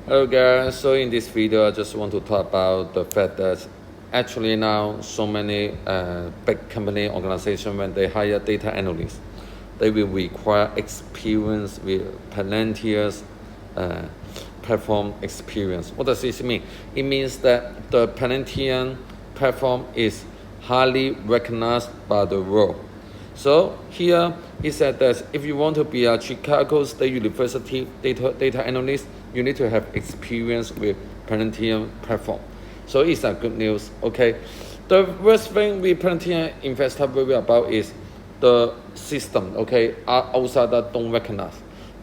Hello guys, so in this video I just want to talk about the fact that actually now so many big company organization, when they hire data analysts, they will require experience with Palantir's platform experience. What does this mean? It means that the Palantir platform is highly recognized by the world. So here it said that if you want to be a Chicago State University data analyst, you need to have experience with Palantir platform. So it's a good news. Okay, the worst thing we Palantir investor worry about is the system. Okay, outsider don't recognize.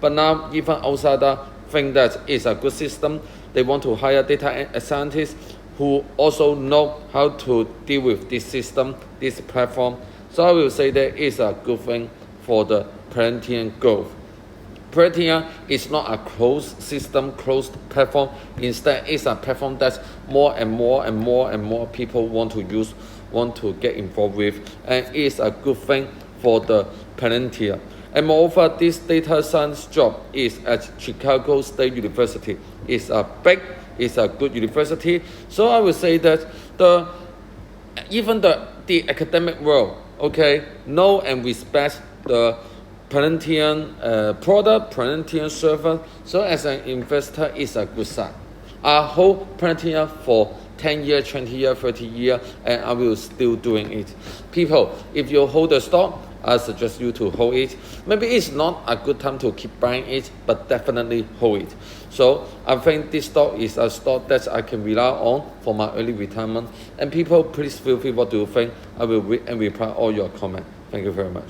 But now even outsider think that it's a good system. They want to hire data scientists who also know how to deal with this system, this platform. So I will say that it's a good thing for the Palantir growth. Palantir is not a closed system, closed platform. Instead, it's a platform that more and more people want to use, want to get involved with, and it's a good thing for the Palantir. And moreover, this data science job is at Chicago State University. It's a good university. So I will say that even the academic world, okay, know and respect the Palantir product, Palantir server. So as an investor, it's a good sign. I hold Palantir for 10 years, 20 years, 30 years, and I will still doing it. People, if you hold the stock, I suggest you to hold it. Maybe it's not a good time to keep buying it, but definitely hold it. So I think this stock is a stock that I can rely on for my early retirement. And people, please feel free what do you think. I will read and reply all your comments. Thank you very much.